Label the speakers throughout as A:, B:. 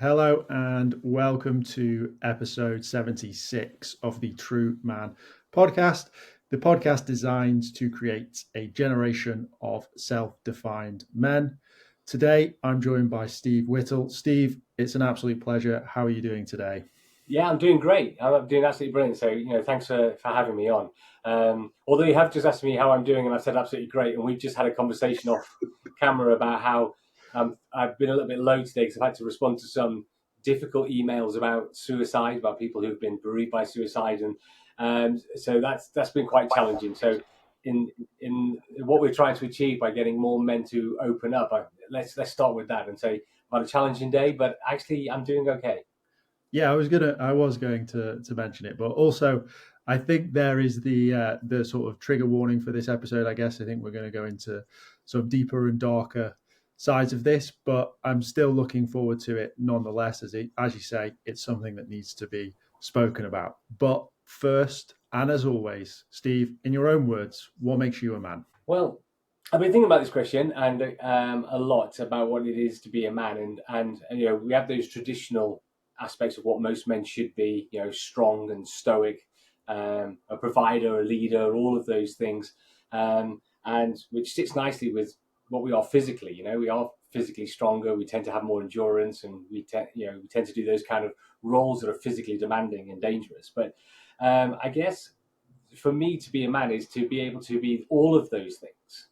A: Hello and welcome to episode 76 of the TRUUMAN Podcast, the podcast designed to create a generation of self-defined men. Today, I'm joined by Steve Whittle. Steve, it's an absolute pleasure. How are you doing today?
B: Yeah, I'm doing great. I'm doing absolutely brilliant. So, thanks for having me on. Although you have just asked me how I'm doing, and I said absolutely great, and we've just had a conversation off camera about how I've been a little bit low today because I've had to respond to some difficult emails about suicide, about people who've been bereaved by suicide, and so that's been quite challenging. So, in what we're trying to achieve by getting more men to open up, let's start with that and say about a challenging day, but actually I'm doing okay.
A: Yeah, I was going to mention it, but also I think there is the sort of trigger warning for this episode. I guess I think we're going to go into sort of deeper and darker sides of this, but I'm still looking forward to it nonetheless. As you say, it's something that needs to be spoken about. But first, and as always, Steve, in your own words, what makes you a man?
B: Well, I've been thinking about this question and a lot about what it is to be a man, and we have those traditional aspects of what most men should be, strong and stoic, a provider, a leader, all of those things, and which sits nicely with what we are physically. We are physically stronger. We tend to have more endurance, and we tend to do those kind of roles that are physically demanding and dangerous. But I guess for me to be a man is to be able to be all of those things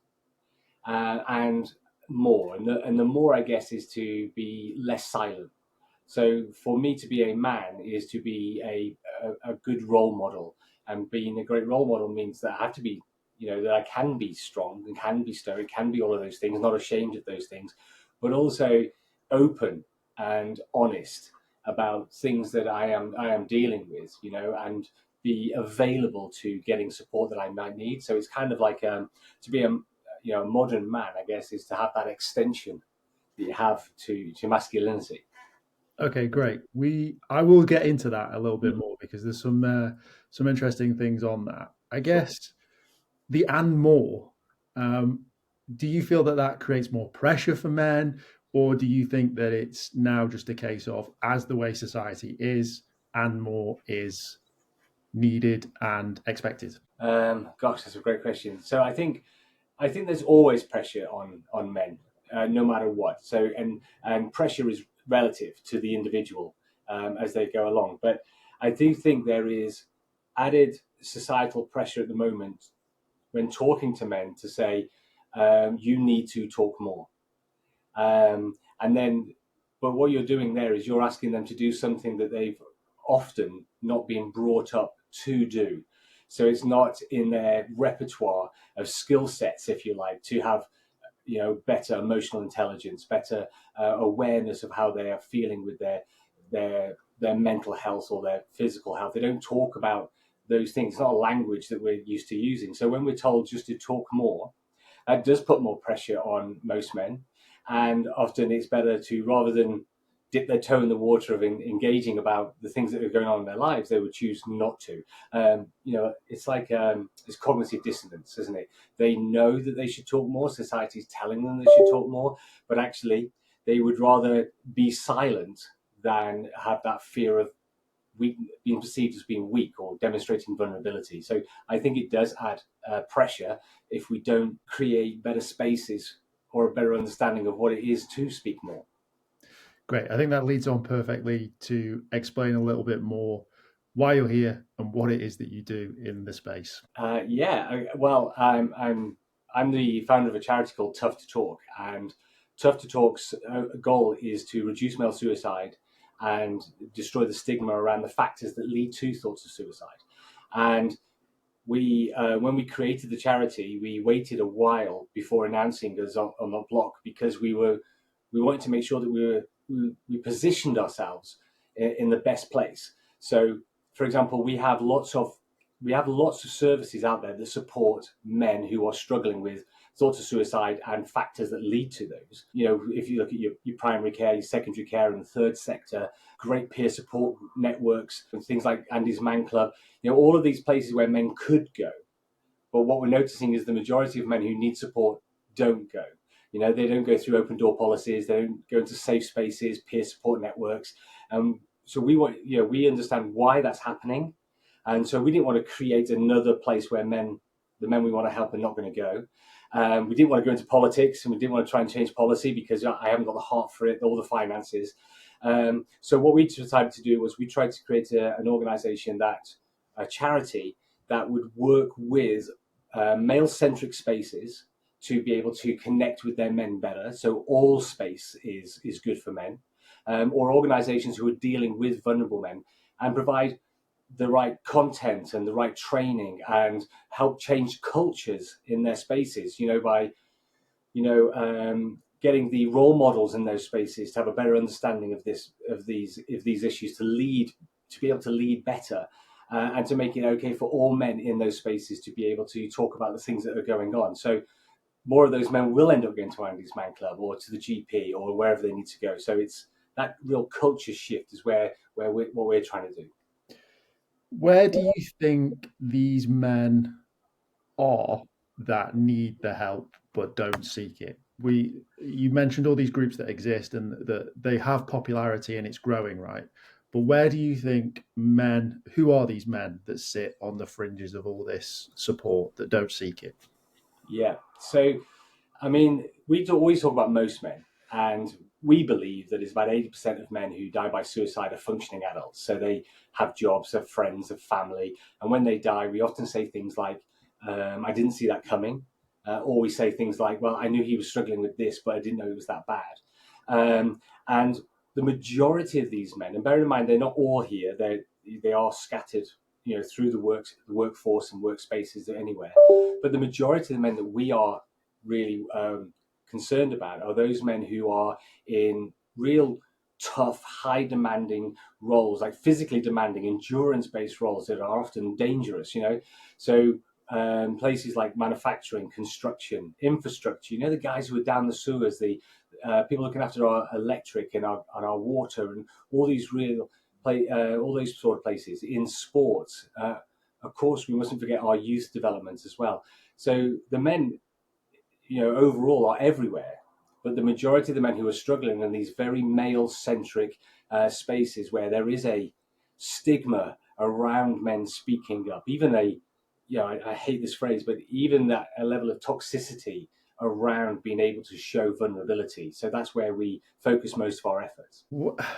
B: and more. And the more, I guess, is to be less silent. So for me to be a man is to be a good role model. And being a great role model means that I have to be, that I can be strong and can be stoic, can be all of those things, not ashamed of those things, but also open and honest about things that I am dealing with, and be available to getting support that I might need. So it's kind of like to be a modern man, I guess, is to have that extension that you have to masculinity.
A: Okay, great. I will get into that a little bit more because there's some interesting things on that. I guess the and more. Um, do you feel that that creates more pressure for men, or do you think that it's now just a case of as the way society is, and more is needed and expected?
B: Gosh, that's a great question. So I think there's always pressure on men, no matter what. So and pressure is relative to the individual as they go along. But I do think there is added societal pressure at the moment when talking to men to say you need to talk more. And then, but what you're doing there is you're asking them to do something that they've often not been brought up to do. So it's not in their repertoire of skill sets, if you like, to have better emotional intelligence, better awareness of how they are feeling with their mental health or their physical health. They don't talk about those things. It's not a language that we're used to using. So when we're told just to talk more, that does put more pressure on most men. And often it's better to, rather than dip their toe in the water of engaging about the things that are going on in their lives, they would choose not to. It's like it's cognitive dissonance, isn't it? They know that they should talk more. Society's telling them they should talk more, but actually they would rather be silent than have that fear of being perceived as being weak or demonstrating vulnerability. So I think it does add pressure if we don't create better spaces or a better understanding of what it is to speak more.
A: Great. I think that leads on perfectly to explain a little bit more why you're here and what it is that you do in the space.
B: I'm the founder of a charity called Tough to Talk, and Tough to Talk's goal is to reduce male suicide and destroy the stigma around the factors that lead to thoughts of suicide. And when we created the charity, we waited a while before announcing us on the block because we wanted to make sure that we positioned ourselves in the best place. So, for example, we have lots of services out there that support men who are struggling with thoughts of suicide and factors that lead to those. If you look at your primary care, your secondary care, and the third sector, great peer support networks and things like Andy's Man Club, all of these places where men could go. But what we're noticing is the majority of men who need support don't go. They don't go through open door policies. They don't go into safe spaces, peer support networks. So we understand why that's happening. And so we didn't want to create another place where the men we want to help are not going to go. We didn't want to go into politics, and we didn't want to try and change policy because I haven't got the heart for it, all the finances. So what we decided to do was we tried to create an organization, a charity that would work with male-centric spaces to be able to connect with their men better. So all space is good for men, or organizations who are dealing with vulnerable men and provide the right content and the right training and help change cultures in their spaces, by getting the role models in those spaces to have a better understanding of these issues, to be able to lead better, and to make it okay for all men in those spaces to be able to talk about the things that are going on. So more of those men will end up going to Andy's Man Club or to the GP or wherever they need to go. So it's that real culture shift is what we're trying to do.
A: Where do you think these men are that need the help but don't seek it? You mentioned all these groups that exist and that they have popularity and it's growing, right? But where do you think who are these men that sit on the fringes of all this support that don't seek it?
B: Yeah. So, we always talk about most men, and we believe that it's about 80% of men who die by suicide are functioning adults. So they have jobs, have friends, have family. And when they die, we often say things like, I didn't see that coming. Or we say things like, well, I knew he was struggling with this, but I didn't know it was that bad. And the majority of these men, and bear in mind, they're not all here. They are scattered, through the workforce and workspaces anywhere. But the majority of the men that we are really concerned about are those men who are in real tough, high demanding roles, like physically demanding, endurance-based roles that are often dangerous, So places like manufacturing, construction, infrastructure, the guys who are down the sewers, the people looking after our electric and our water, and all these all those sort of places. In sports, of course, we mustn't forget our youth development as well. So the men, overall are everywhere, but the majority of the men who are struggling in these very male-centric spaces where there is a stigma around men speaking up, even I hate this phrase, but even a level of toxicity around being able to show vulnerability. So that's where we focus most of our efforts.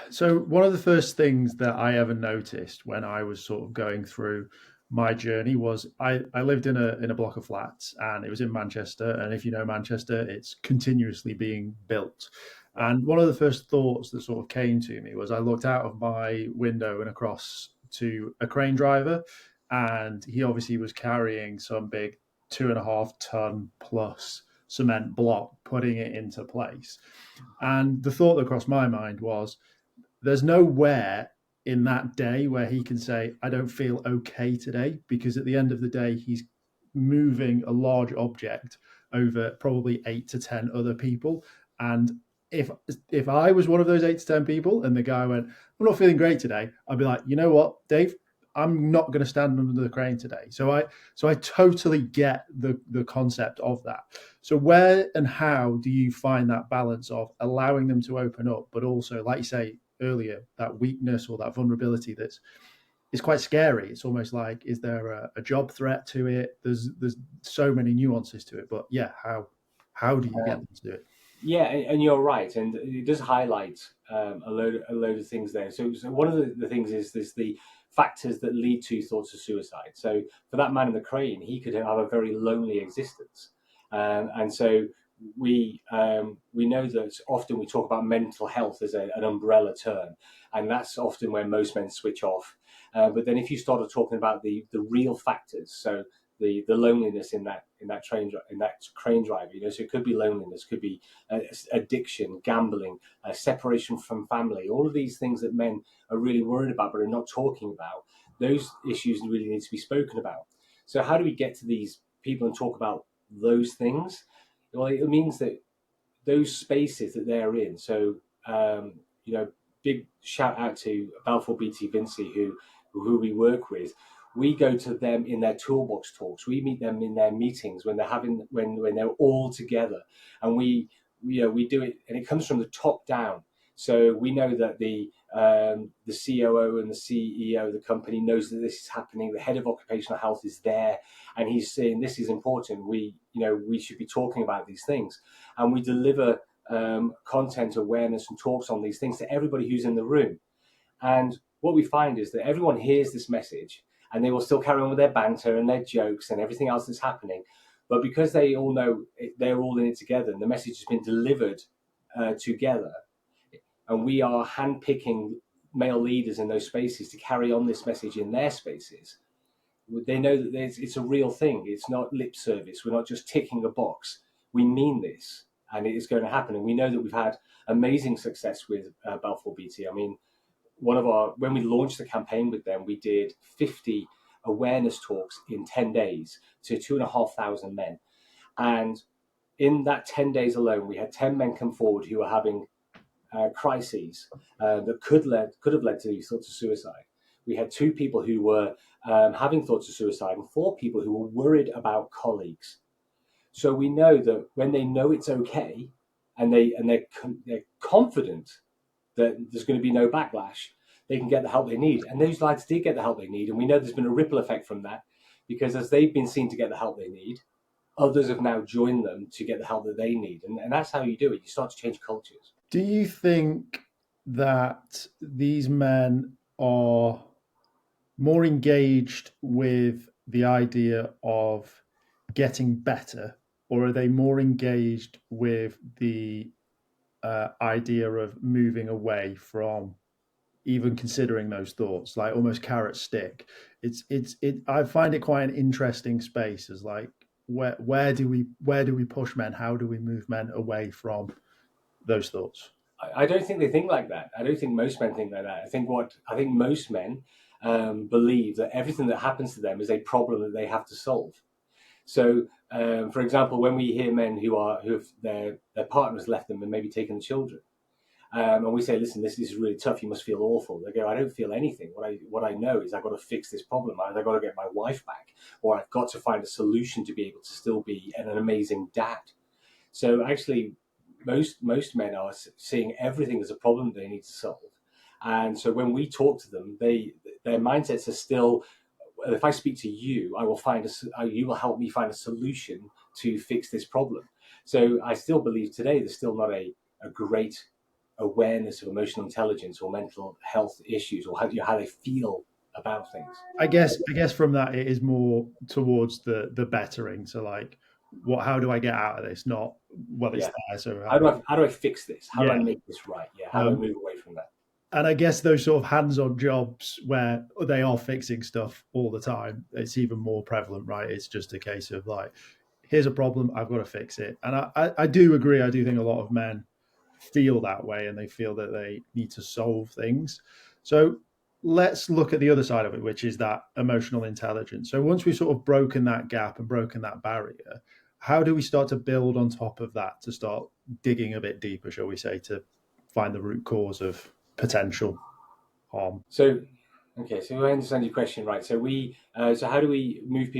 A: So one of the first things that I ever noticed when I was sort of going through my journey was I lived in a block of flats, and it was in Manchester. And if you know Manchester, it's continuously being built. And one of the first thoughts that sort of came to me was I looked out of my window and across to a crane driver, and he obviously was carrying some big 2.5 ton plus cement block, putting it into place. And the thought that crossed my mind was there's nowhere in that day where he can say, I don't feel okay today, because at the end of the day, he's moving a large object over probably 8 to 10 other people. And if I was one of those 8 to 10 people and the guy went, I'm not feeling great today, I'd be like, you know what, Dave, I'm not going to stand under the crane today. So I totally get the concept of that. So where and how do you find that balance of allowing them to open up, but also, like you say earlier, that weakness or that vulnerability it's quite scary. It's almost like, is there a job threat to it? There's so many nuances to it. But yeah, how do you get them to do it?
B: Yeah, and you're right, and it does highlight a load of things there. So one of the things is the factors that lead to thoughts of suicide. So for that man in the crane, he could have a very lonely existence, and so we know that often we talk about mental health as an umbrella term, and that's often where most men switch off. But then if you started talking about the real factors, so the loneliness in that crane driver, so it could be loneliness, could be addiction, gambling, separation from family, all of these things that men are really worried about but are not talking about. Those issues really need to be spoken about. So how do we get to these people and talk about those things? Well, it means that those spaces that they're in. So big shout out to Balfour BT Vinci, who we work with. We go to them in their toolbox talks. We meet them in their meetings when they're all together, and we we do it, and it comes from the top down. So we know that the COO and the CEO of the company knows that this is happening. The head of occupational health is there, and he's saying this is important. We should be talking about these things, and we deliver content, awareness, and talks on these things to everybody who's in the room. And what we find is that everyone hears this message, and they will still carry on with their banter and their jokes and everything else that's happening. But because they all know they're all in it together, and the message has been delivered together, and we are handpicking male leaders in those spaces to carry on this message in their spaces, they know that it's a real thing. It's not lip service. We're not just ticking a box. We mean this, and it is going to happen. And we know that we've had amazing success with Balfour Beatty. I mean, when we launched the campaign with them, we did 50 awareness talks in 10 days to 2,500 men. And in that 10 days alone, we had 10 men come forward who were having crises that could have led to thoughts of suicide. We had 2 people who were having thoughts of suicide, and 4 people who were worried about colleagues. So we know that when they know it's okay, and they're confident that there's going to be no backlash, they can get the help they need. And those lads did get the help they need, and we know there's been a ripple effect from that, because as they've been seen to get the help they need, others have now joined them to get the help that they need. And that's how you do it. You start to change cultures.
A: Do you think that these men are more engaged with the idea of getting better, or are they more engaged with the idea of moving away from even considering those thoughts, like almost carrot stick? I find it quite an interesting space, as like where do we push men? How do we move men away from those thoughts?
B: I don't think they think like that. I don't think most men think like that. I think most men believe that everything that happens to them is a problem that they have to solve. So, for example, when we hear men who have their partners left them and maybe taken the children, and we say, "Listen, this is really tough. You must feel awful." They go, "I don't feel anything. What I know is I've got to fix this problem. I've got to get my wife back, or I've got to find a solution to be able to still be an amazing dad." So actually, most men are seeing everything as a problem they need to solve. And so when we talk to them, their mindsets are still, if I speak to you, you will help me find a solution to fix this problem. So I still believe today there's still not a great awareness of emotional intelligence or mental health issues, or how they feel about things.
A: I guess from that it is more towards the bettering. So like, how do I get out of this? Not it's there. So
B: how do I fix this? How do I make this right? Yeah, how do I move away from that?
A: And I guess those sort of hands-on jobs where they are fixing stuff all the time, it's even more prevalent, right? It's just a case of like, here's a problem, I've got to fix it. And I do agree. I do think a lot of men feel that way, and they feel that they need to solve things. So let's look at the other side of it, which is that emotional intelligence. So once we've sort of broken that gap and broken that barrier, how do we start to build on top of that, to start digging a bit deeper, shall we say, to find the root cause of potential harm?
B: So I understand your question, right? So so how do we move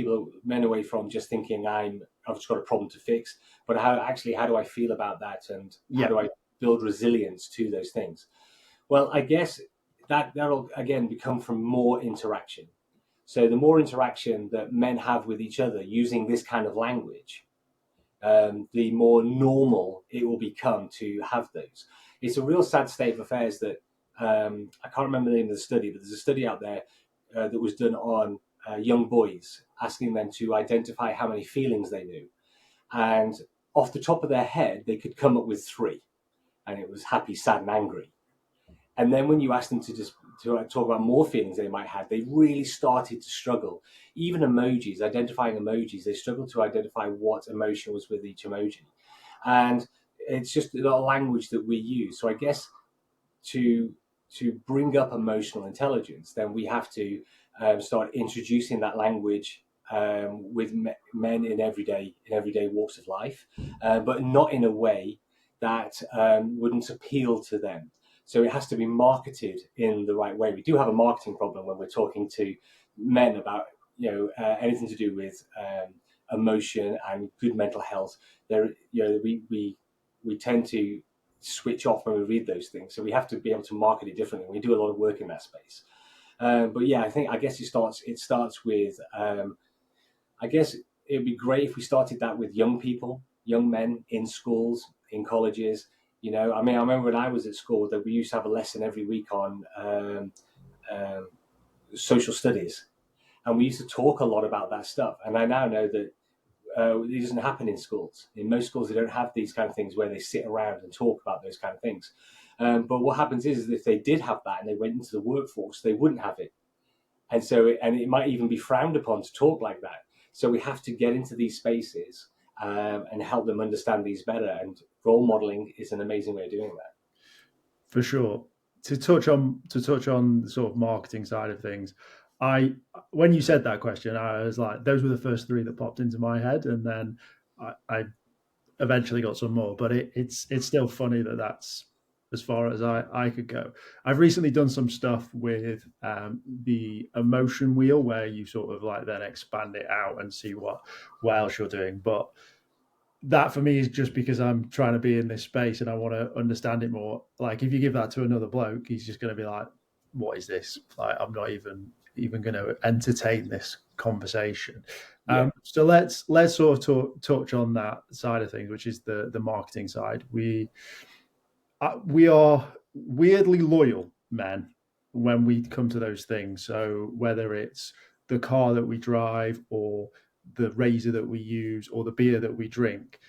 B: men away from just thinking I've just got a problem to fix, but how do I feel about that, and how do I build resilience to those things? Well, I guess that'll again become from more interaction. So the more interaction that men have with each other using this kind of language, the more normal it will become to have those. It's a real sad state of affairs that I can't remember the name of the study, but there's a study out there that was done on young boys, asking them to identify how many feelings they knew. And off the top of their head, they could come up with 3. And it was happy, sad, and angry. And then when you asked them to talk about more feelings they might have, they really started to struggle. Even identifying emojis, they struggled to identify what emotion was with each emoji. And it's just a lot of language that we use. So I guess to bring up emotional intelligence, then we have to start introducing that language with men in everyday walks of life, but not in a way that wouldn't appeal to them. So it has to be marketed in the right way. We do have a marketing problem when we're talking to men about anything to do with emotion and good mental health. We we tend to switch off when we read those things. So we have to be able to market it differently. We do a lot of work in that space. But yeah, I guess it starts with, I guess it'd be great if we started that with young people, young men in schools, in colleges. I remember when I was at school that we used to have a lesson every week on social studies, and we used to talk a lot about that stuff. And I now know that it doesn't happen in schools. In most schools, they don't have these kind of things where they sit around and talk about those kind of things. But what happens is if they did have that and they went into the workforce, they wouldn't have it. And it might even be frowned upon to talk like that. So we have to get into these spaces and help them understand these better. And role modeling is an amazing way of doing that.
A: For sure. To touch on the sort of marketing side of things, when you said that question, I was like, those were the first three that popped into my head, and then I eventually got some more. But it's still funny that that's as far as I could go. I've recently done some stuff with the emotion wheel, where you sort of like then expand it out and see what else you're doing. But that for me is just because I'm trying to be in this space and I want to understand it more. Like if you give that to another bloke, he's just going to be like, "What is this? Like I'm not even going to entertain this conversation."
B: Yeah.
A: So let's sort of touch on that side of things, which is the marketing side. We are weirdly loyal men when we come to those things. So whether it's the car that we drive or the razor that we use or the beer that we drink,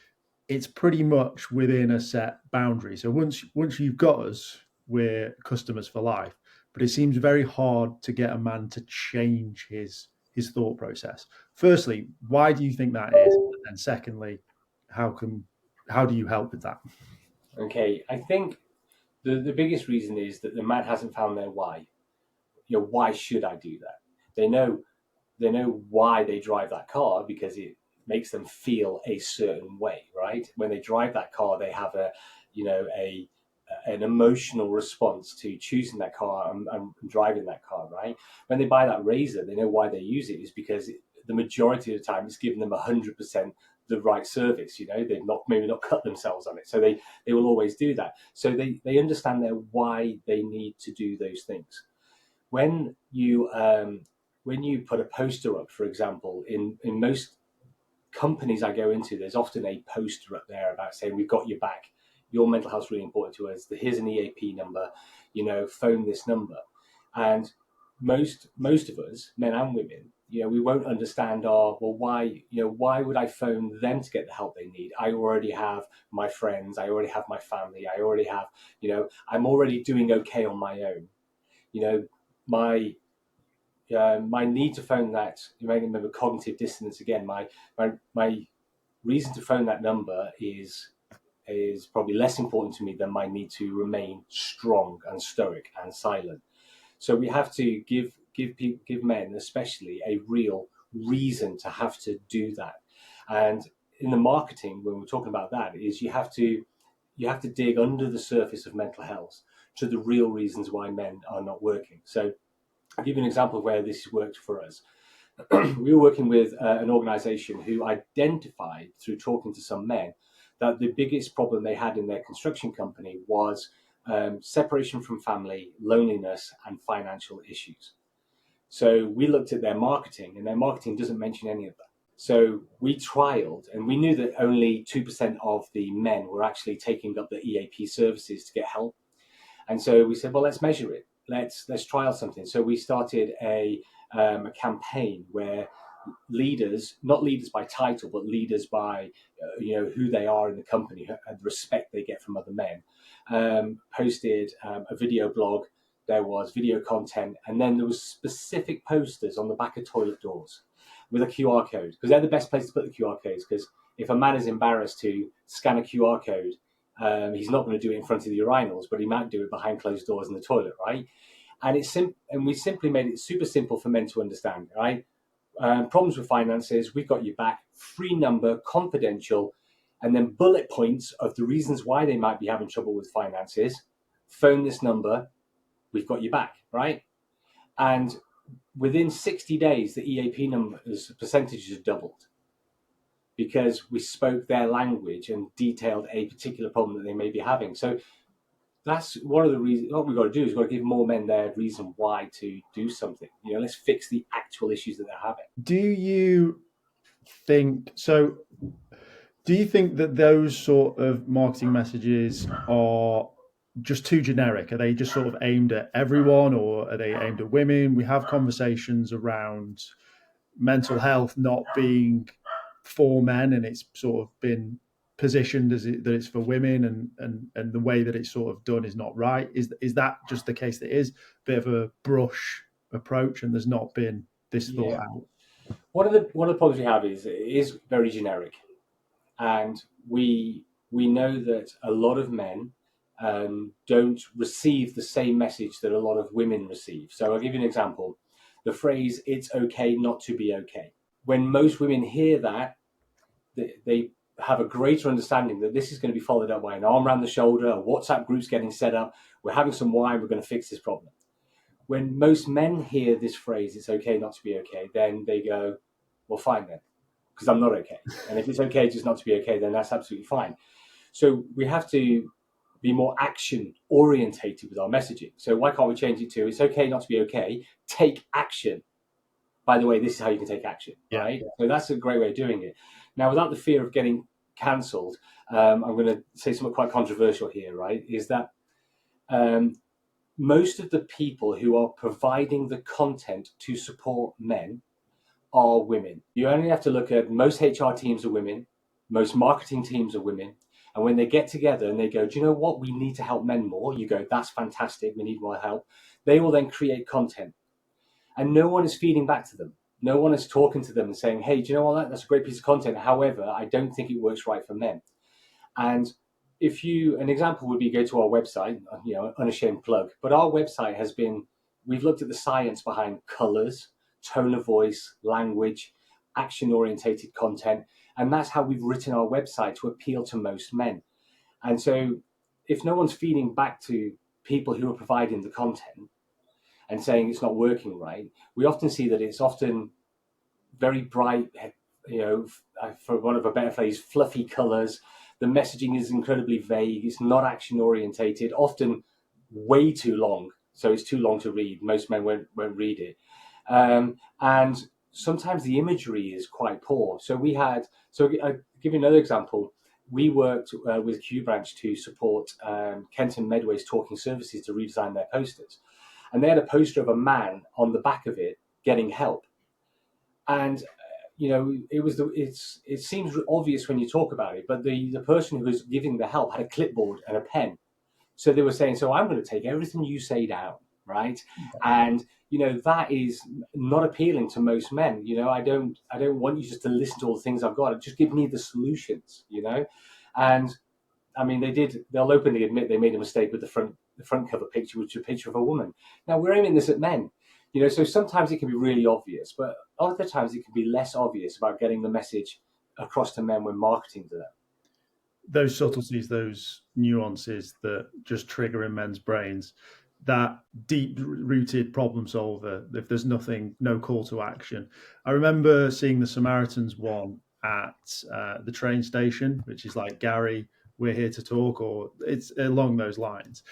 A: it's pretty much within a set boundary. So once you've got us, we're customers for life. But it seems very hard to get a man to change his thought process. Firstly, why do you think that is? And secondly, how do you help with that?
B: Okay, I think the biggest reason is that the man hasn't found their why. Why should I do that? They know why they drive that car because it makes them feel a certain way, right? When they drive that car, they have an emotional response to choosing that car and driving that car, right? When they buy that razor, they know why they use it is because the majority of the time it's giving them 100% the right service. They've maybe not cut themselves on it, so they will always do that. So they understand why they need to do those things. When you put a poster up, for example, in most companies I go into, there's often a poster up there about saying, "We've got your back. Your mental health's really important to us. Here's an EAP number. Phone this number." And most of us, men and women, we won't understand. Why would I phone them to get the help they need? I already have my friends. I already have my family. I already have. I'm already doing okay on my own. My need to phone that, you may remember cognitive dissonance again. My reason to phone that number is probably less important to me than my need to remain strong and stoic and silent. So we have to give men especially a real reason to have to do that. And in the marketing, when we're talking about that, is you have to dig under the surface of mental health to the real reasons why men are not working. So I'll give you an example of where this has worked for us. We were working with an organization who identified through talking to some men that the biggest problem they had in their construction company was separation from family, loneliness, and financial issues. So we looked at their marketing, and their marketing doesn't mention any of that. So we trialed, and we knew that only 2% of the men were actually taking up the EAP services to get help. And so we said, well, let's measure it. Let's trial something. So we started a campaign where leaders, not leaders by title, but leaders by who they are in the company and the respect they get from other men, posted a video blog. There was video content, and then there was specific posters on the back of toilet doors with a QR code, because they're the best place to put the QR codes. Because if a man is embarrassed to scan a QR code, he's not going to do it in front of the urinals, but he might do it behind closed doors in the toilet, right? And we simply made it super simple for men to understand, right? Problems with finances, we've got your back, free number, confidential, and then bullet points of the reasons why they might be having trouble with finances. Phone this number, we've got your back, right? And within 60 days, the EAP numbers percentages have doubled. because we spoke their language and detailed a particular problem that they may be having. So that's one of the reasons. What we've got to do is we've got to give more men their reason why to do something. Let's fix the actual issues that they're having.
A: Do you think so? Do you think that those sort of marketing messages are just too generic? Are they just sort of aimed at everyone, or are they aimed at women? We have conversations around mental health not being for men, and it's sort of been positioned as that it's for women, and the way that it's sort of done is not right. Is that just the case? That is a bit of a brush approach, and there's not been this thought out.
B: One of the problems we have is it is very generic, and we know that a lot of men don't receive the same message that a lot of women receive. So I'll give you an example. The phrase "it's okay not to be okay." When most women hear that, they have a greater understanding that this is going to be followed up by an arm around the shoulder, a WhatsApp group's getting set up, we're having some wine, we're going to fix this problem. When most men hear this phrase, "it's okay not to be okay," then they go, well, fine then, because I'm not okay. And if it's okay just not to be okay, then that's absolutely fine. So we have to be more action orientated with our messaging. So why can't we change it to, "it's okay not to be okay, take action. By the way, this is how you can take action," right? Yeah. So that's a great way of doing it. Now, without the fear of getting cancelled, I'm going to say something quite controversial here, right? Is that most of the people who are providing the content to support men are women. You only have to look at most HR teams are women, most marketing teams are women. And when they get together and they go, "Do you know what? We need to help men more." You go, "That's fantastic. We need more help." They will then create content. And no one is feeding back to them. No one is talking to them and saying, "Hey, do you know what? That's a great piece of content. However, I don't think it works right for men." And an example would be go to our website, unashamed plug. But our website we've looked at the science behind colors, tone of voice, language, action-orientated content. And that's how we've written our website to appeal to most men. And so if no one's feeding back to people who are providing the content and saying it's not working right, we often see that it's often very bright, for want of a better phrase, fluffy colors. The messaging is incredibly vague. It's not action orientated, often way too long. So it's too long to read. Most men won't read it. And sometimes the imagery is quite poor. So I'll give you another example. We worked with Q Branch to support Kenton Medway's Talking Services to redesign their posters. And they had a poster of a man on the back of it getting help. And it seems obvious when you talk about it, but the person who was giving the help had a clipboard and a pen. So they were saying, "So I'm going to take everything you say down," right? And that is not appealing to most men. I don't want you just to listen to all the things I've got. Just give me the solutions. And I mean, they'll openly admit they made a mistake with the front cover picture, which is a picture of a woman. Now, we're aiming this at men, so sometimes it can be really obvious, but other times it can be less obvious about getting the message across to men when marketing to them.
A: Those subtleties, those nuances that just trigger in men's brains, that deep-rooted problem solver, if there's no call to action. I remember seeing the Samaritans one at the train station, which is like, "Gary, we're here to talk," or it's along those lines.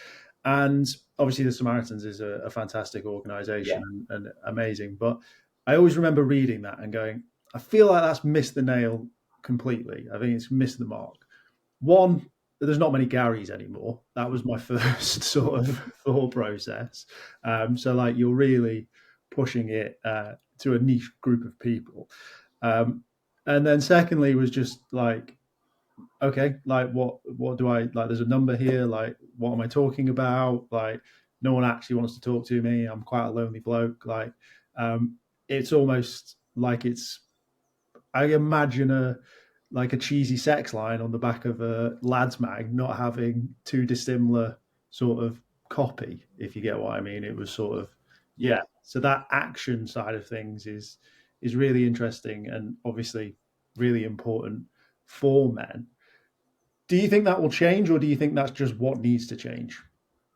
A: And obviously the Samaritans is a fantastic organization and amazing. But I always remember reading that and going, I feel like that's missed the nail completely. I think it's missed the mark. One, there's not many Garys anymore. That was my first sort of thought process. So like you're really pushing it to a niche group of people. And then secondly was just like, okay, like what do I like? There's a number here. Like, what am I talking about? Like, no one actually wants to talk to me. I'm quite a lonely bloke. Like, it's almost like I imagine a cheesy sex line on the back of a lads mag, not having too dissimilar sort of copy, if you get what I mean. It was sort of, yeah. So that action side of things is really interesting and obviously really important for men. Do you think that will change, or do you think that's just what needs to change?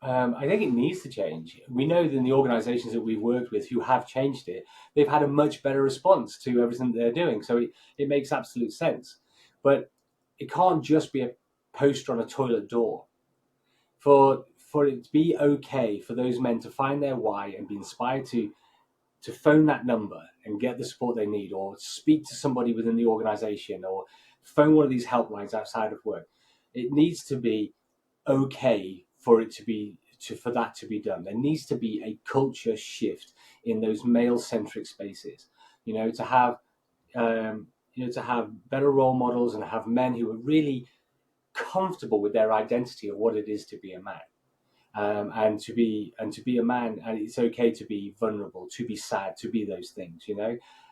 B: I think it needs to change. We know that in the organisations that we've worked with who have changed it, they've had a much better response to everything that they're doing. So it makes absolute sense. But it can't just be a poster on a toilet door. For it to be okay for those men to find their why and be inspired to phone that number and get the support they need, or speak to somebody within the organisation, or phone one of these helplines outside of work. It needs to be okay for it to be for that to be done. There needs to be a culture shift in those male-centric spaces. To have to have better role models and have men who are really comfortable with their identity of what it is to be a man. And to be a man, and it's okay to be vulnerable, to be sad, to be those things.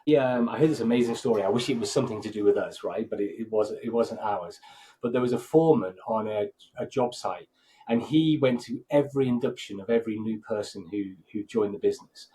B: Yeah, I heard this amazing story. I wish it was something to do with us, right? But it wasn't ours. But there was a foreman on a job site, and he went to every induction of every new person who joined the business.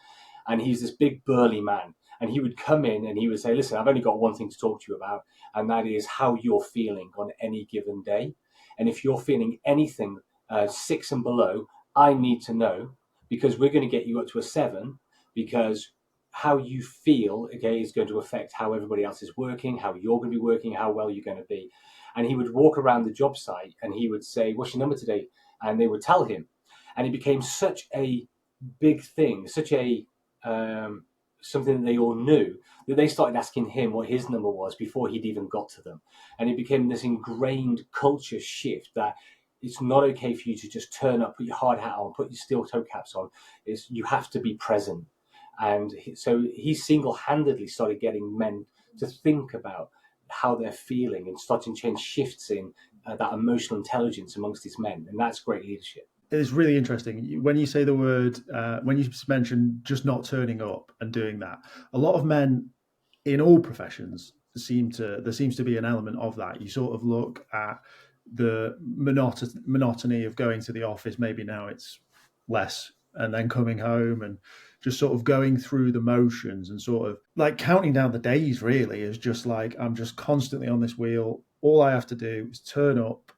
B: And he's this big burly man, and he would come in and he would say, "Listen, I've only got one thing to talk to you about, and that is how you're feeling on any given day. And if you're feeling anything 6 and below, I need to know, because we're going to get you up to a 7, because how you feel, okay, is going to affect how everybody else is working, how you're going to be working, how well you're going to be." And he would walk around the job site and he would say, "What's your number today?" And they would tell him. And it became such a big thing, such a something that they all knew, that they started asking him what his number was before he'd even got to them. And it became this ingrained culture shift that it's not okay for you to just turn up, put your hard hat on, put your steel toe caps on. You have to be present. And so he single-handedly started getting men to think about how they're feeling and starting to change shifts in that emotional intelligence amongst these men. And that's great leadership.
A: It's really interesting when you say the word, when you mention just not turning up and doing that. A lot of men in all professions there seems to be an element of that. You sort of look at the monotony of going to the office. Maybe now it's less, and then coming home and just sort of going through the motions and sort of like counting down the days. Really is just like, I'm just constantly on this wheel. All I have to do is turn up,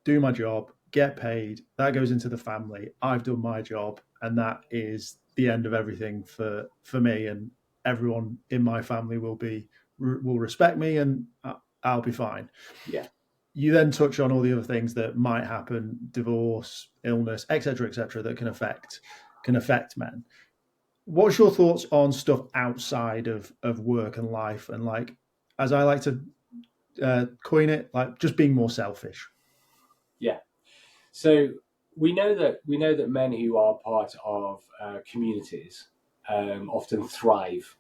A: do my job, get paid. That goes into the family. I've done my job, and that is the end of everything for me. And everyone in my family will respect me, and I'll be fine.
B: Yeah.
A: You then touch on all the other things that might happen: divorce, illness, etc., that can affect men. What's your thoughts on stuff outside of work and life, and like, as I like to coin it, like just being more selfish?
B: Yeah. So we know that men who are part of communities often thrive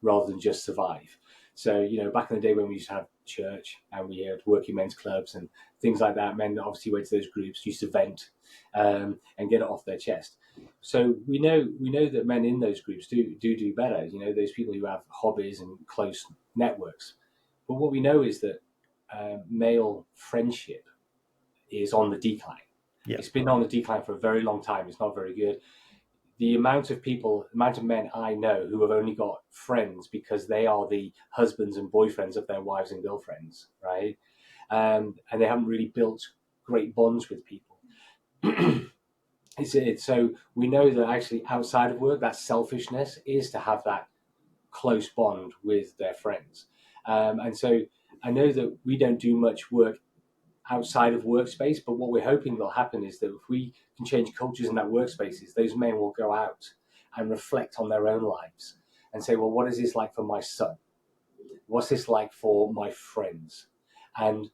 B: rather than just survive. So, back in the day when we used to have church and we had working men's clubs and things like that, men that obviously went to those groups used to vent and get it off their chest. So we know that men in those groups do better. Those people who have hobbies and close networks. But what we know is that male friendship is on the decline.
A: Yeah.
B: It's been on the decline for a very long time. It's not very good. The amount of men I know who have only got friends because they are the husbands and boyfriends of their wives and girlfriends, right? And they haven't really built great bonds with people. So we know that actually outside of work, that selfishness is to have that close bond with their friends. And so I know that we don't do much work outside of workspace, but what we're hoping will happen is that if we can change cultures in that workspaces, those men will go out and reflect on their own lives and say, well, what is this like for my son? What's this like for my friends? And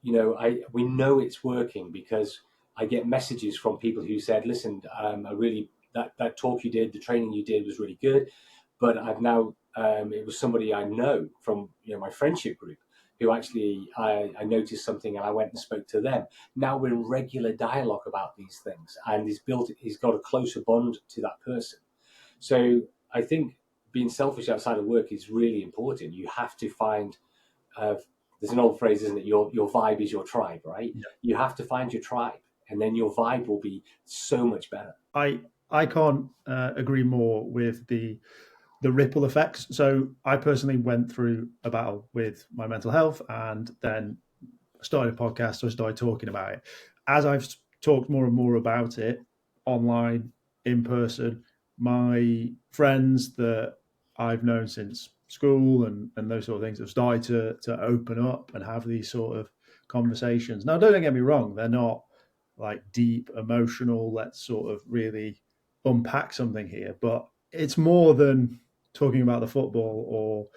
B: we know it's working because I get messages from people who said, listen, that talk you did, the training you did was really good, but I've now it was somebody I know from my friendship group who actually I noticed something and I went and spoke to them. Now we're in regular dialogue about these things, and he's got a closer bond to that person. So I think being selfish outside of work is really important. You have to find, there's an old phrase, isn't it? Your vibe is your tribe, right? Yeah. You have to find your tribe, and then your vibe will be so much better.
A: I can't agree more with the ripple effects. So I personally went through a battle with my mental health, and then started a podcast. So I started talking about it. As I've talked more and more about it online, in person. My friends that I've known since school and those sort of things have started to open up and have these sort of conversations. Now, don't get me wrong, they're not like deep, emotional, let's sort of really unpack something here, but it's more than talking about the football or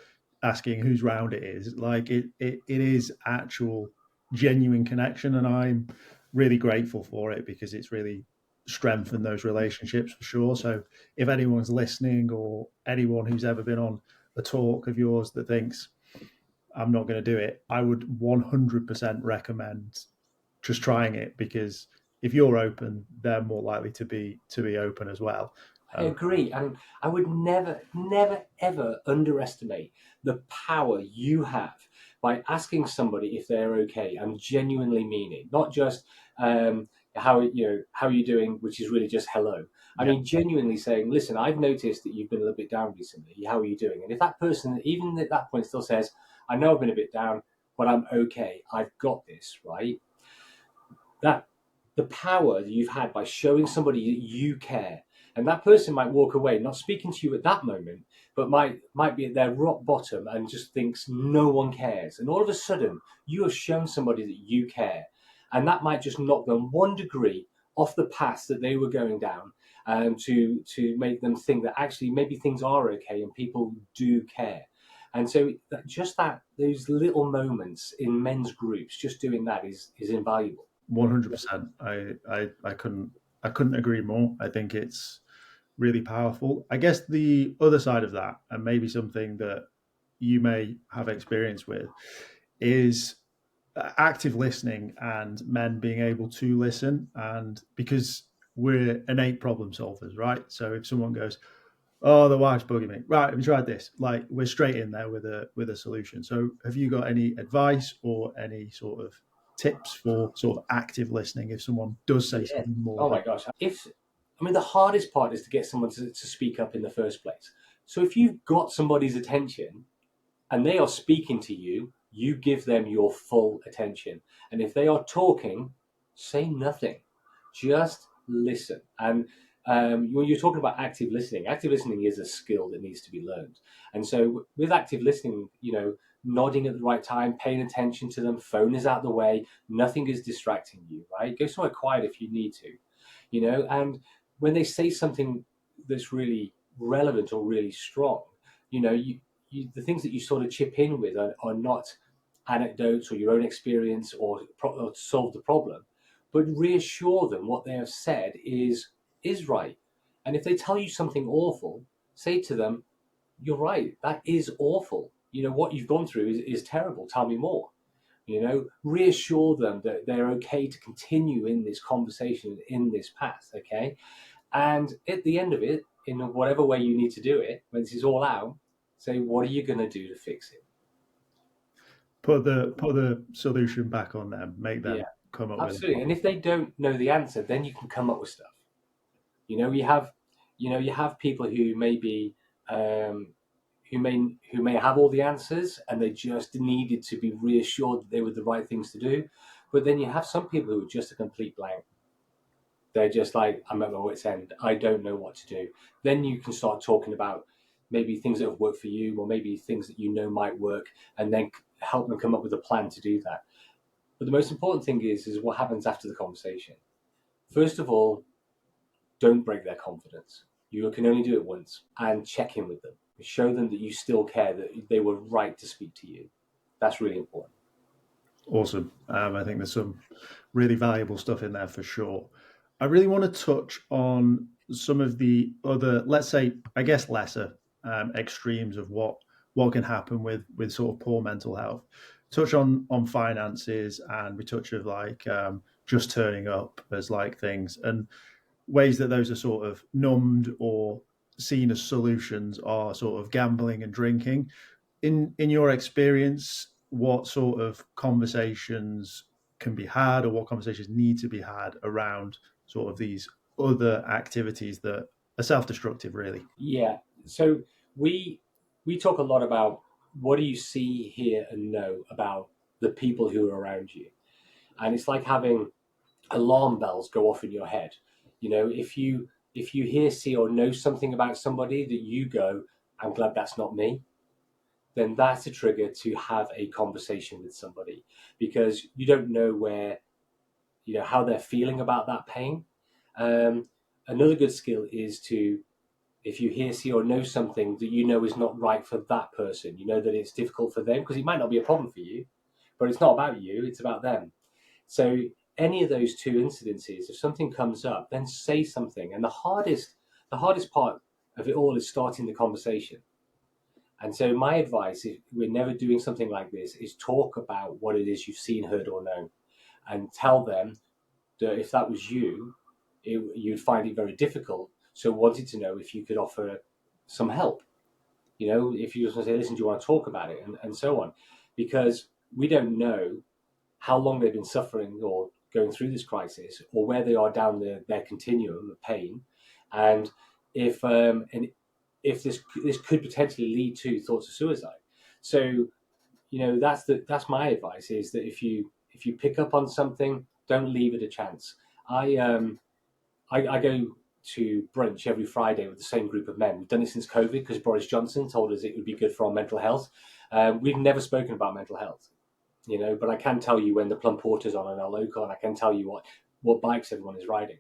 A: asking whose round it is. Like it is actual genuine connection, and I'm really grateful for it because it's really strengthened those relationships for sure. So if anyone's listening or anyone who's ever been on a talk of yours that thinks I'm not going to do it, I would 100% recommend just trying it, because if you're open, they're more likely to be open as well.
B: I agree, and I would never, never, ever underestimate the power you have by asking somebody if they're okay and genuinely mean it, not just how are you doing, which is really just hello. I
A: Yeah.
B: mean, genuinely saying, listen, I've noticed that you've been a little bit down recently. How are you doing? And if that person, even at that point, still says, I know I've been a bit down, but I'm okay. I've got this, right? That the power that you've had by showing somebody that you care, and that person might walk away not speaking to you at that moment, but might be at their rock bottom and just thinks no one cares, and all of a sudden you have shown somebody that you care, and that might just knock them 1 degree off the path that they were going down, to make them think that actually maybe things are okay and people do care. And so that those little moments in men's groups, just doing that is invaluable.
A: 100%. I couldn't agree more. I think it's really powerful. I guess the other side of that, and maybe something that you may have experience with, is active listening and men being able to listen. And because we're innate problem solvers, right? So if someone goes, "Oh, the wife's bugging me," right? Have you tried this? Like, we're straight in there with a solution. So have you got any advice or any sort of tips for sort of active listening if someone does say
B: Yeah.
A: something more
B: Oh my
A: than
B: gosh. The hardest part is to get someone to speak up in the first place. So if you've got somebody's attention and they are speaking to you, you give them your full attention. And if they are talking, say nothing. Just listen. And when you're talking about active listening is a skill that needs to be learned. And so with active listening, nodding at the right time, paying attention to them, phone is out the way, nothing is distracting you, right? Go somewhere quiet if you need to, and when they say something that's really relevant or really strong, the things that you sort of chip in with are not anecdotes or your own experience or solve the problem, but reassure them what they have said is right. And if they tell you something awful, say to them, "You're right. That is awful. What you've gone through is terrible. Tell me more." Reassure them that they're okay to continue in this conversation, in this path. Okay. And at the end of it, in whatever way you need to do it, when this is all out, say, what are you going to do to fix it?
A: put the solution back on them, make them
B: Yeah,
A: come up with it.
B: absolutely. And if they don't know the answer, then you can come up with stuff. You have people who may be, who may have all the answers, and they just needed to be reassured that they were the right things to do. But then you have some people who are just a complete blank. They're just like, I'm at my wit's end. I don't know what to do. Then you can start talking about maybe things that have worked for you, or maybe things that might work, and then help them come up with a plan to do that. But the most important thing is what happens after the conversation. First of all, don't break their confidence. You can only do it once, and check in with them. Show them that you still care, that they were right to speak to you. That's really important.
A: Awesome. I think there's some really valuable stuff in there for sure. I really want to touch on some of the other, let's say, I guess, lesser extremes of what can happen with sort of poor mental health. Touch on finances, and we touch of like just turning up as like things, and ways that those are sort of numbed or seen as solutions are sort of gambling and drinking. In your experience, what sort of conversations can be had, or what conversations need to be had around sort of these other activities that are self-destructive, really?
B: Yeah. So we talk a lot about what do you see, hear, and know about the people who are around you, and it's like having alarm bells go off in your head. If you hear, see, or know something about somebody that you go, I'm glad that's not me, then that's a trigger to have a conversation with somebody, because you don't know how they're feeling about that pain. Another good skill is to, if you hear, see, or know something that you know is not right for that person, that it's difficult for them, because it might not be a problem for you, but it's not about you, it's about them. So any of those two incidences, if something comes up, then say something. And the hardest part of it all is starting the conversation. And so my advice, if we're never doing something like this, is talk about what it is you've seen, heard, or known, and tell them that if that was you, you'd find it very difficult. So wanted to know if you could offer some help. If you just want to say, listen, do you want to talk about it, and so on, because we don't know how long they've been suffering or going through this crisis, or where they are down their continuum of pain, and if this could potentially lead to thoughts of suicide. So that's my advice, is that if you pick up on something, don't leave it a chance. I go to brunch every Friday with the same group of men. We've done it since COVID, because Boris Johnson told us it would be good for our mental health. We've never spoken about mental health, but I can tell you when the Plum Porter's on in our local, and I can tell you what bikes everyone is riding.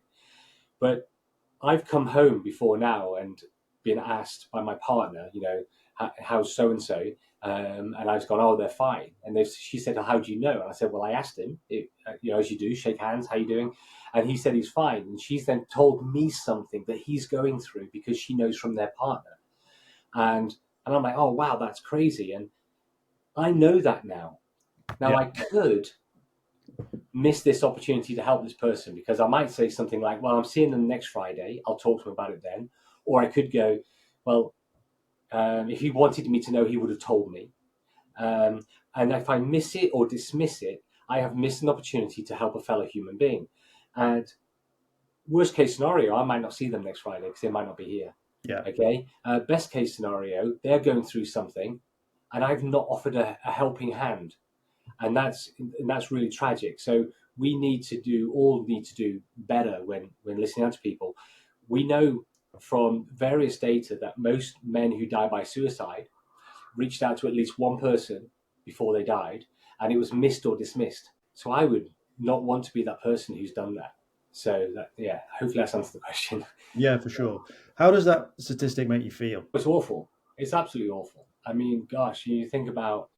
B: But I've come home before now and been asked by my partner, how's so-and-so? And I've gone, oh, they're fine. And she said, oh, how do you know? And I said, well, I asked him, as you do, shake hands, how you doing? And he said he's fine. And she's then told me something that he's going through, because she knows from their partner. And I'm like, oh, wow, that's crazy. And I know that now. Now, I could miss this opportunity to help this person, because I might say something like, well, I'm seeing them next Friday, I'll talk to him about it then. Or I could go, well, if he wanted me to know, he would have told me. And if I miss it or dismiss it, I have missed an opportunity to help a fellow human being. And worst case scenario, I might not see them next Friday, because they might not be here.
A: Yeah.
B: Okay. Best case scenario, they're going through something, and I've not offered a helping hand. And that's really tragic. So we need to do better when listening out to people. We know from various data that most men who die by suicide reached out to at least one person before they died, and it was missed or dismissed. So I would not want to be that person who's done that. So hopefully that's answered the question.
A: Yeah, for sure. How does that statistic make you feel?
B: It's awful. It's absolutely awful. I mean, gosh, you think about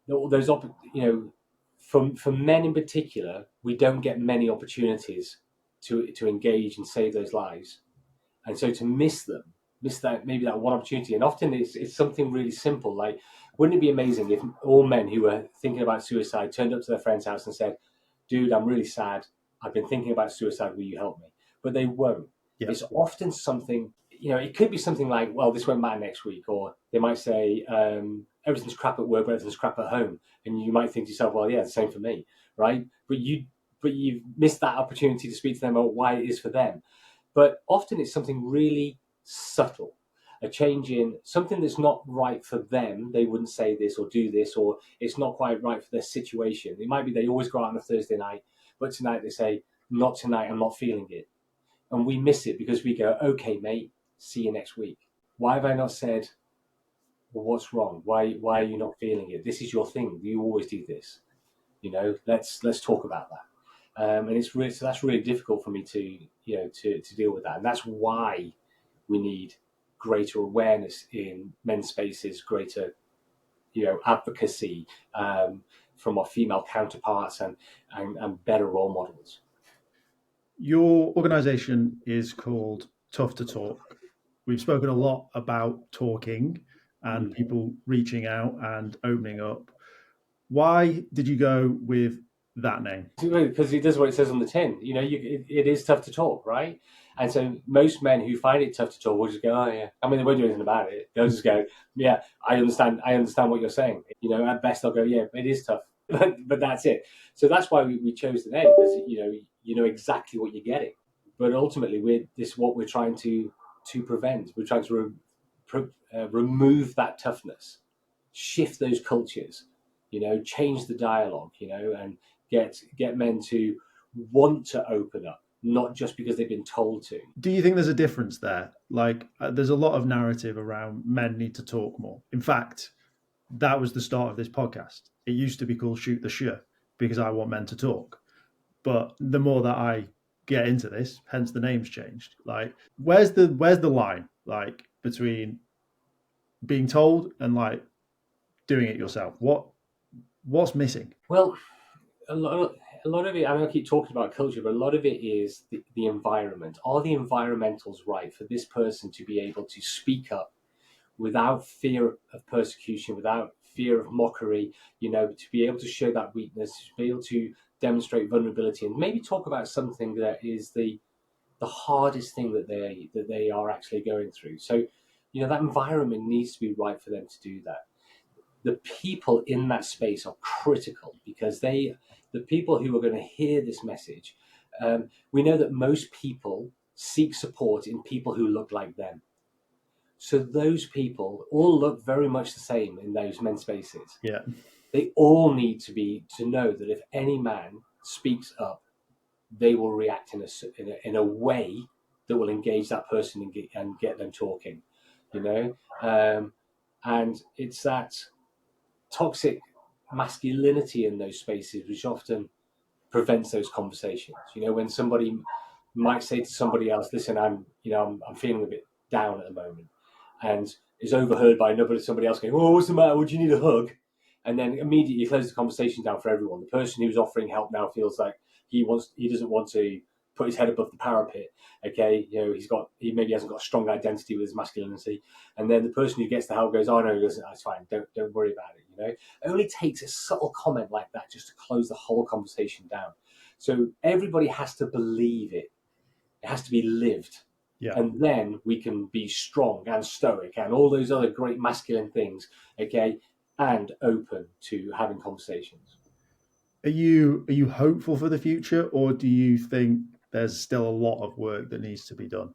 B: those for men in particular, we don't get many opportunities to engage and save those lives, and so to miss that maybe that one opportunity, and often it's something really simple. Like, wouldn't it be amazing if all men who were thinking about suicide turned up to their friend's house and said, "Dude, I'm really sad. I've been thinking about suicide. Will you help me?" But they won't.
A: Yeah.
B: It's often something. It could be something like, well, this won't matter next week. Or they might say, everything's crap at work, but everything's crap at home. And you might think to yourself, well, yeah, the same for me, right? But you've missed that opportunity to speak to them about why it is for them. But often it's something really subtle, a change in something that's not right for them. They wouldn't say this or do this, or it's not quite right for their situation. It might be they always go out on a Thursday night, but tonight they say, not tonight, I'm not feeling it. And we miss it because we go, okay, mate, see you next week. Why have I not said, well, what's wrong? Why are you not feeling it? This is your thing. You always do this. Let's talk about that. And it's really, so that's really difficult for me to deal with that. And that's why we need greater awareness in men's spaces, greater, advocacy from our female counterparts, and better role models.
A: Your organization is called Tough to Talk. We've spoken a lot about talking and people reaching out and opening up. Why did you go with that name?
B: Because it does what it says on the tin. It is tough to talk, right? And so most men who find it tough to talk will just go, oh yeah. I mean, they won't do anything about it. They'll just go, yeah, I understand what you're saying. At best they'll go, yeah, it is tough. But that's it. So that's why we chose the name, because you know exactly what you're getting. But ultimately, this is what we're trying to prevent. We're trying to remove that toughness, shift those cultures, change the dialogue, and get men to want to open up, not just because they've been told to.
A: Do you think there's a difference there? Like, there's a lot of narrative around men need to talk more. In fact, that was the start of this podcast. It used to be called Shoot the Shit because I want men to talk. But the more that I get into this, hence the name's changed. Like, where's the line, like, between being told and like doing it yourself? What's missing?
B: Well, a lot of it, I mean, I keep talking about culture, but a lot of it is the environment. Are the environmentals right for this person to be able to speak up without fear of persecution, without fear of mockery, to be able to show that weakness, to be able to demonstrate vulnerability, and maybe talk about something that is the hardest thing that they are actually going through. So, that environment needs to be right for them to do that. The people in that space are critical because the people who are going to hear this message, we know that most people seek support in people who look like them. So those people all look very much the same in those men's spaces.
A: Yeah.
B: They all need to know that if any man speaks up, they will react in a way that will engage that person and get them talking, and it's that toxic masculinity in those spaces which often prevents those conversations. When somebody might say to somebody else, "Listen, I'm feeling a bit down at the moment," and is overheard by somebody else going, "Oh, what's the matter? Would you need a hug?" And then immediately close the conversation down for everyone. The person who's offering help now feels like he doesn't want to put his head above the parapet. Okay, he maybe hasn't got a strong identity with his masculinity, and then the person who gets the help goes, "Oh no, listen, that's fine. Don't worry about it." It only takes a subtle comment like that just to close the whole conversation down. So everybody has to believe it. It has to be lived.
A: Yeah.
B: And then we can be strong and stoic and all those other great masculine things, okay, and open to having conversations.
A: Are you hopeful for the future, or do you think there's still a lot of work that needs to be done?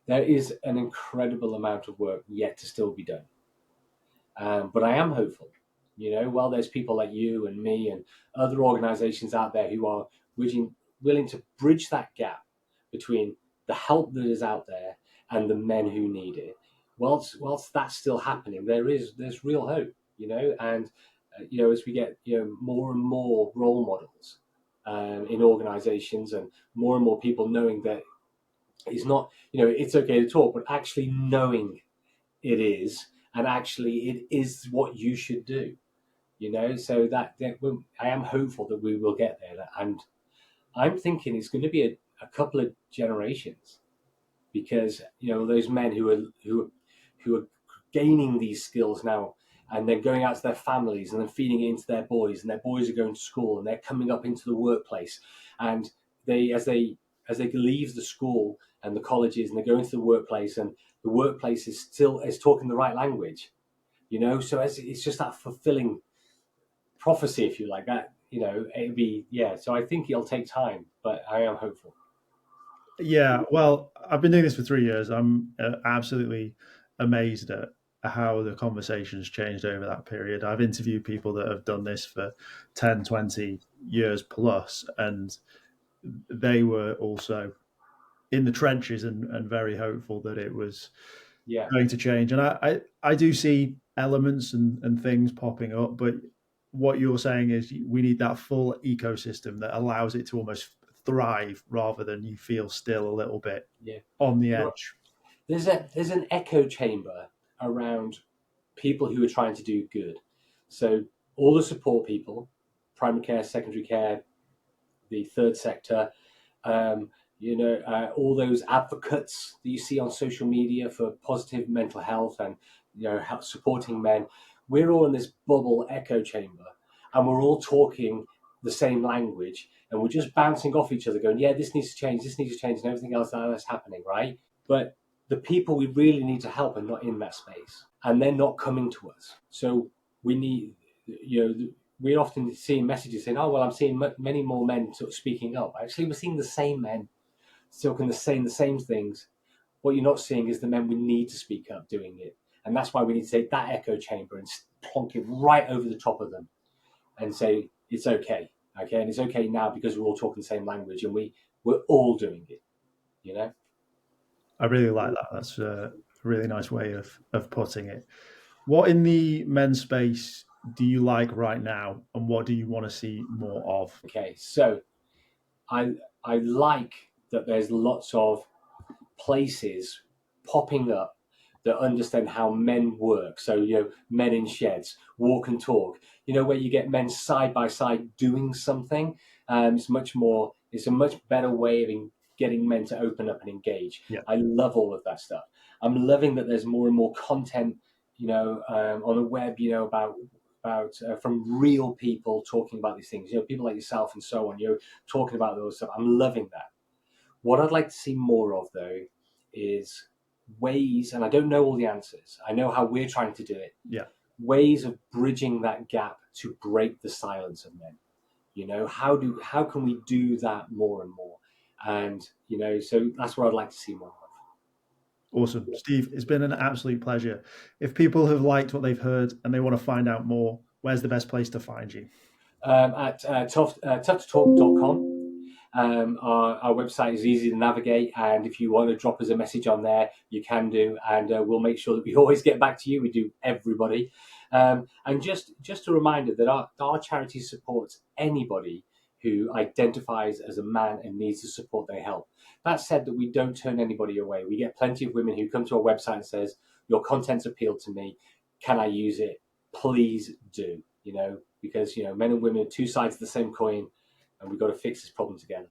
B: There is an incredible amount of work yet to still be done. But I am hopeful. While there's people like you and me and other organizations out there who are willing to bridge that gap between the help that is out there and the men who need it, whilst that's still happening, there's real hope, and as we get more and more role models in organizations and more people knowing that it's not, it's okay to talk, but actually knowing it is, and actually it is what you should do, so that I am hopeful that we will get there. And I'm thinking it's going to be a couple of generations, because those men who are gaining these skills now, and then going out to their families and then feeding it into their boys, and their boys are going to school and they're coming up into the workplace, and as they leave the school and the colleges and they go into the workplace, and the workplace is talking the right language, so it's just that fulfilling prophecy, if you like that, it'd be, so I think it'll take time, but I am hopeful.
A: Yeah, well, I've been doing this for 3 years. I'm absolutely amazed at how the conversation's changed over that period. I've interviewed people that have done this for 10, 20 years plus, and they were also in the trenches and very hopeful that it was going to change. And I do see elements and things popping up, but what you're saying is we need that full ecosystem that allows it to almost thrive rather than you feel still a little bit on the edge.
B: There's an echo chamber around people who are trying to do good. So all the support people, primary care, secondary care, the third sector, all those advocates that you see on social media for positive mental health and supporting men, we're all in this bubble echo chamber, and we're all talking the same language, and we're just bouncing off each other going, this needs to change, and everything else that's happening, right? But the people we really need to help are not in that space, and they're not coming to us. So we need, we often see messages saying, "Oh, well, I'm seeing many more men sort of speaking up." Actually, we're seeing the same men talking the same things. What you're not seeing is the men we need to speak up doing it, and that's why we need to take that echo chamber and plonk it right over the top of them, and say it's okay. Okay, and it's okay now because we're all talking the same language and we're all doing it. You know.
A: I really like that. That's a really nice way of putting it. What in the men's space do you like right now, and what do you want to see more of?
B: Okay, so I I like that there's lots of places popping up that understand how men work. So, men in sheds, walk and talk, where you get men side by side doing something. It's a much better way of getting men to open up and engage.
A: Yeah.
B: I love all of that stuff. I'm loving that there's more and more content, on the web, about from real people talking about these things, people like yourself and so on, talking about those stuff. I'm loving that. What I'd like to see more of, though, is ways, and I don't know all the answers. I know how we're trying to do it.
A: Yeah.
B: Ways of bridging that gap to break the silence of men. How can we do that more and more? And so that's what I'd like to see more of.
A: Awesome. Steve, it's been an absolute pleasure. If people have liked what they've heard and they want to find out more, where's the best place to find you?
B: At tutortalk.com. Our website is easy to navigate, and if you want to drop us a message on there, you can do, and we'll make sure that we always get back to you. We do, everybody. And just a reminder that our charity supports anybody who identifies as a man and needs the support they help. That said, that we don't turn anybody away. We get plenty of women who come to our website and says, your content's appealed to me. Can I use it? Please do, because men and women are two sides of the same coin, and we've got to fix this problem together.